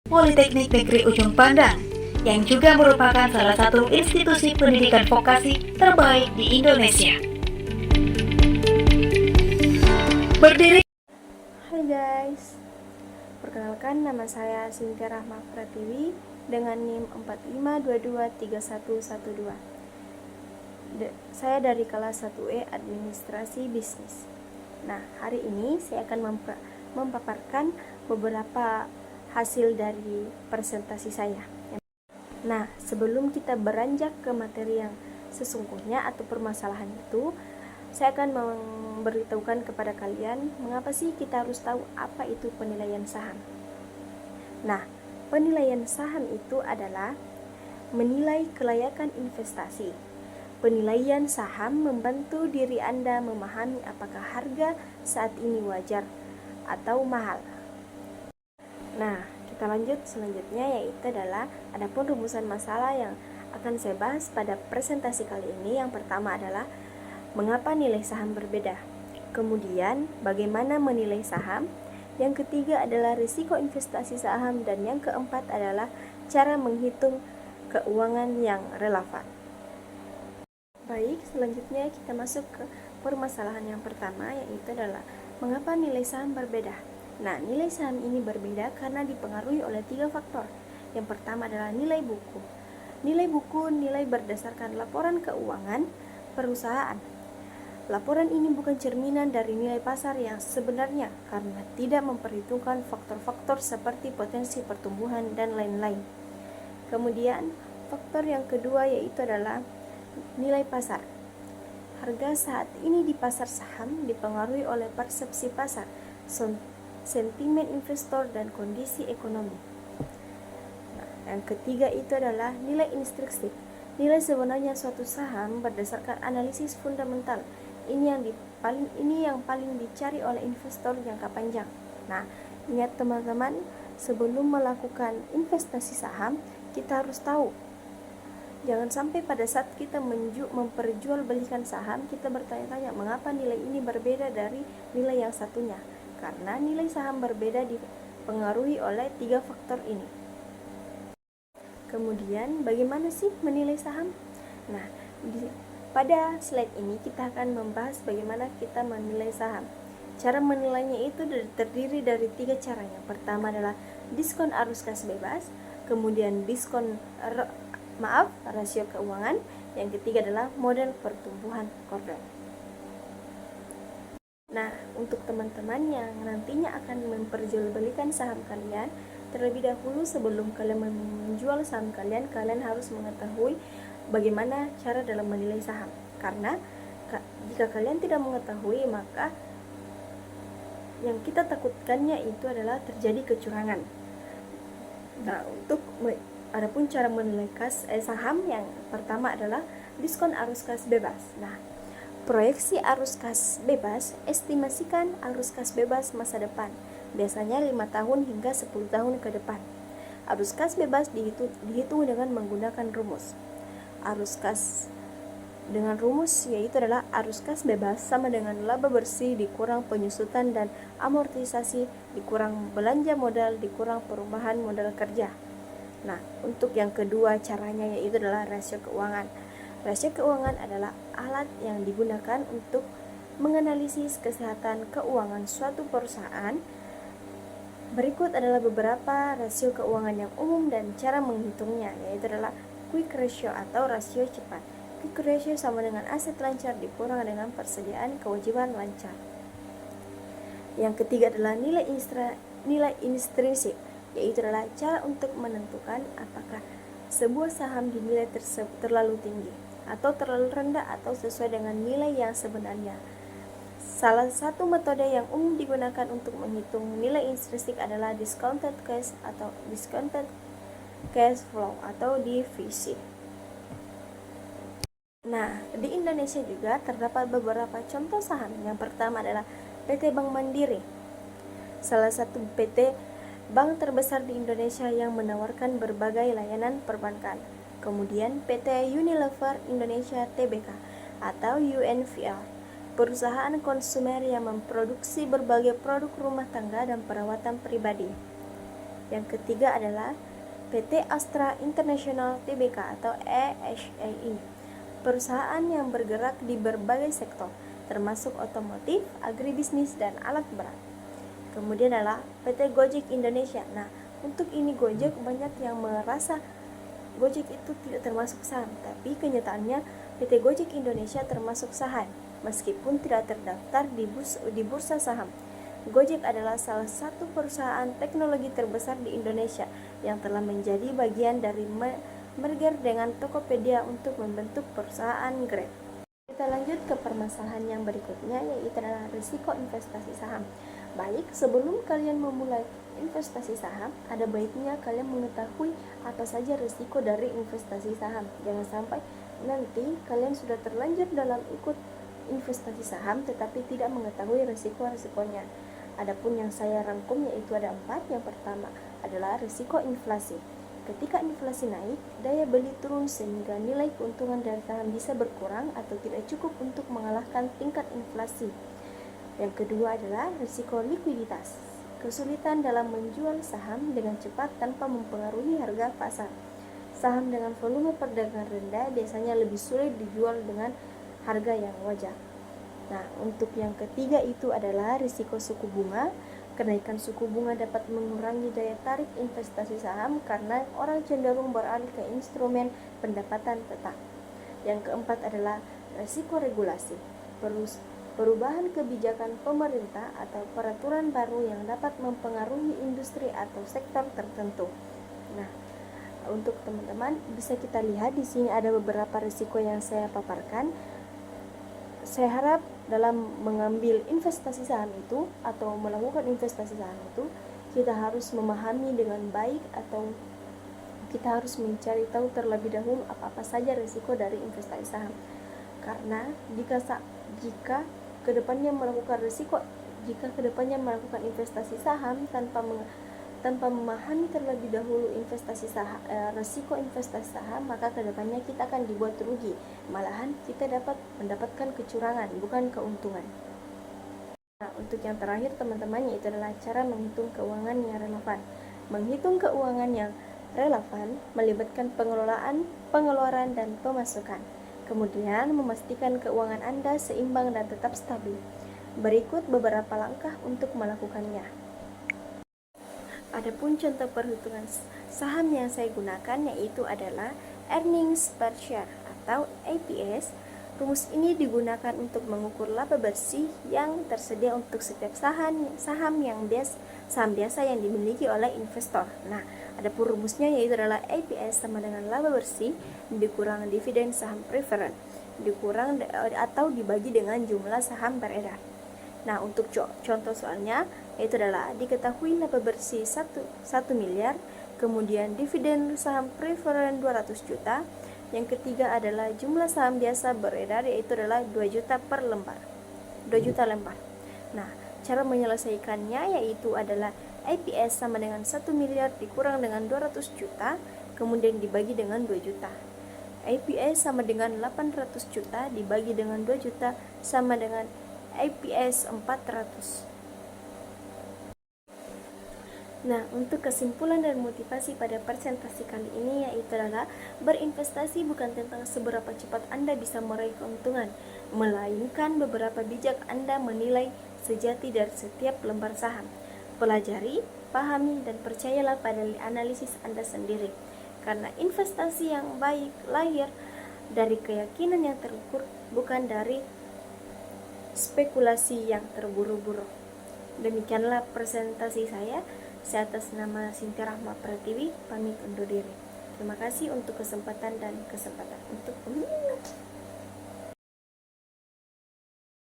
Politeknik Negeri Ujung Pandang, yang juga merupakan salah satu institusi pendidikan vokasi terbaik di Indonesia. Berdiri. Hai guys, perkenalkan nama saya Sintia Rahma Pratiwi dengan NIM 45223112. Saya dari kelas 1E Administrasi Bisnis. Nah, hari ini saya akan memaparkan beberapa hasil dari presentasi saya. Nah, sebelum kita beranjak ke materi yang sesungguhnya atau permasalahan itu, saya akan memberitahukan kepada kalian mengapa sih kita harus tahu apa itu penilaian saham. Nah, penilaian saham itu adalah menilai kelayakan investasi. Penilaian saham membantu diri Anda memahami apakah harga saat ini wajar atau mahal. Nah, kita lanjut selanjutnya, yaitu adalah adapun rumusan masalah yang akan saya bahas pada presentasi kali ini. Yang pertama adalah mengapa nilai saham berbeda, kemudian bagaimana menilai saham, yang ketiga adalah risiko investasi saham, dan yang keempat adalah cara menghitung keuangan yang relevan. Baik, selanjutnya kita masuk ke permasalahan yang pertama, yaitu adalah mengapa nilai saham berbeda. Nah, nilai saham ini berbeda karena dipengaruhi oleh 3 faktor. Yang pertama adalah nilai buku. Nilai buku nilai berdasarkan laporan keuangan perusahaan. Laporan ini bukan cerminan dari nilai pasar yang sebenarnya karena tidak memperhitungkan faktor-faktor seperti potensi pertumbuhan dan lain-lain. Kemudian, faktor yang kedua yaitu adalah nilai pasar. Harga saat ini di pasar saham dipengaruhi oleh persepsi pasar, sentimen investor, dan kondisi ekonomi. Nah, yang ketiga itu adalah nilai intrinsik. Nilai sebenarnya suatu saham berdasarkan analisis fundamental. Ini yang paling dicari oleh investor jangka panjang. Nah, ingat teman-teman, sebelum melakukan investasi saham, kita harus tahu. Jangan sampai pada saat kita memperjualbelikan saham, kita bertanya-tanya mengapa nilai ini berbeda dari nilai yang satunya. Karena nilai saham berbeda dipengaruhi oleh 3 faktor ini. Kemudian, bagaimana sih menilai saham? Nah, pada slide ini kita akan membahas bagaimana kita menilai saham. Cara menilainya itu terdiri dari 3 cara. Yang pertama adalah diskon arus kas bebas, kemudian rasio keuangan, yang ketiga adalah model pertumbuhan kordon. Nah, untuk teman-teman yang nantinya akan memperjualbelikan saham kalian, terlebih dahulu sebelum kalian menjual saham kalian harus mengetahui bagaimana cara dalam menilai saham. Karena jika kalian tidak mengetahui, maka yang kita takutkannya itu adalah terjadi kecurangan. Nah, adapun cara menilai saham yang pertama adalah diskon arus kas bebas. Nah, proyeksi arus kas bebas, estimasikan arus kas bebas masa depan, biasanya 5 tahun hingga 10 tahun ke depan. Arus kas bebas dihitung dengan menggunakan rumus. Arus kas dengan rumus yaitu adalah arus kas bebas sama dengan laba bersih dikurang penyusutan dan amortisasi dikurang belanja modal dikurang perubahan modal kerja. Nah, untuk yang kedua caranya yaitu adalah rasio keuangan. Rasio keuangan adalah alat yang digunakan untuk menganalisis kesehatan keuangan suatu perusahaan. Berikut adalah beberapa rasio keuangan yang umum dan cara menghitungnya, yaitu adalah quick ratio atau rasio cepat. Quick ratio sama dengan aset lancar dikurang dengan persediaan kewajiban lancar. Yang ketiga adalah nilai intrinsik, yaitu adalah cara untuk menentukan apakah sebuah saham dinilai terlalu tinggi atau terlalu rendah atau sesuai dengan nilai yang sebenarnya. Salah satu metode yang umum digunakan untuk menghitung nilai intrinsik adalah discounted cash atau discounted cash flow atau DCF. Nah, di Indonesia juga terdapat beberapa contoh saham. Yang pertama adalah PT Bank Mandiri, salah satu PT bank terbesar di Indonesia yang menawarkan berbagai layanan perbankan. Kemudian PT Unilever Indonesia Tbk atau UNVR, perusahaan konsumer yang memproduksi berbagai produk rumah tangga dan perawatan pribadi. Yang ketiga adalah PT Astra International Tbk atau ESAI, perusahaan yang bergerak di berbagai sektor, termasuk otomotif, agribisnis, dan alat berat. Kemudian adalah PT Gojek Indonesia. Nah, untuk ini Gojek banyak yang merasa Gojek itu tidak termasuk saham, tapi kenyataannya PT Gojek Indonesia termasuk saham, meskipun tidak terdaftar di bursa saham. Gojek adalah salah satu perusahaan teknologi terbesar di Indonesia yang telah menjadi bagian dari merger dengan Tokopedia untuk membentuk perusahaan Grab. Kita lanjut ke permasalahan yang berikutnya, yaitu adalah risiko investasi saham. Baik, sebelum kalian memulai investasi saham, ada baiknya kalian mengetahui apa saja risiko dari investasi saham. Jangan sampai nanti kalian sudah terlanjur dalam ikut investasi saham tetapi tidak mengetahui risiko-risikonya. Adapun yang saya rangkum yaitu ada 4. Yang pertama adalah risiko inflasi. Ketika inflasi naik, daya beli turun sehingga nilai keuntungan dari saham bisa berkurang atau tidak cukup untuk mengalahkan tingkat inflasi. Yang kedua adalah risiko likuiditas. Kesulitan dalam menjual saham dengan cepat tanpa mempengaruhi harga pasar. Saham dengan volume perdagangan rendah biasanya lebih sulit dijual dengan harga yang wajar. Nah, untuk yang ketiga itu adalah risiko suku bunga. Kenaikan suku bunga dapat mengurangi daya tarik investasi saham karena orang cenderung beralih ke instrumen pendapatan tetap. Yang keempat adalah risiko regulasi. Perubahan kebijakan pemerintah atau peraturan baru yang dapat mempengaruhi industri atau sektor tertentu. Nah, untuk teman-teman bisa kita lihat di sini ada beberapa risiko yang saya paparkan. Saya harap dalam mengambil investasi saham itu atau melakukan investasi saham itu kita harus memahami dengan baik atau kita harus mencari tahu terlebih dahulu apa-apa saja risiko dari investasi saham. Karena jika kedepannya melakukan investasi saham tanpa memahami terlebih dahulu risiko investasi saham, maka kedepannya kita akan dibuat rugi. Malahan kita dapat mendapatkan kecurangan, bukan keuntungan. Nah, untuk yang terakhir teman-teman, yaitu adalah cara menghitung keuangan yang relevan. Menghitung keuangan yang relevan melibatkan pengeluaran dan pemasukan. Kemudian memastikan keuangan Anda seimbang dan tetap stabil. Berikut beberapa langkah untuk melakukannya. Adapun contoh perhitungan saham yang saya gunakan yaitu adalah earnings per share atau EPS. Rumus ini digunakan untuk mengukur laba bersih yang tersedia untuk setiap saham biasa yang dimiliki oleh investor. Nah, adapun rumusnya yaitu adalah EPS sama dengan laba bersih dikurang dividen saham preferen atau dibagi dengan jumlah saham beredar. Nah, untuk contoh soalnya yaitu adalah diketahui laba bersih 1 miliar, kemudian dividen saham preferen 200 juta. Yang ketiga adalah jumlah saham biasa beredar yaitu adalah 2 juta lembar. Nah, cara menyelesaikannya yaitu adalah EPS sama dengan 1 miliar dikurang dengan 200 juta, kemudian dibagi dengan 2 juta. EPS sama dengan 800 juta dibagi dengan 2 juta sama dengan EPS 400. Nah, untuk kesimpulan dan motivasi pada presentasi kali ini yaitu adalah berinvestasi bukan tentang seberapa cepat Anda bisa meraih keuntungan, melainkan beberapa bijak Anda menilai sejati dari setiap lembar saham. Pelajari, pahami, dan percayalah pada analisis Anda sendiri. Karena investasi yang baik lahir dari keyakinan yang terukur, bukan dari spekulasi yang terburu-buru. Demikianlah presentasi saya. Saya atas nama Sintia Rahma Pratiwi pamit undur diri. Terima kasih untuk kesempatan untuk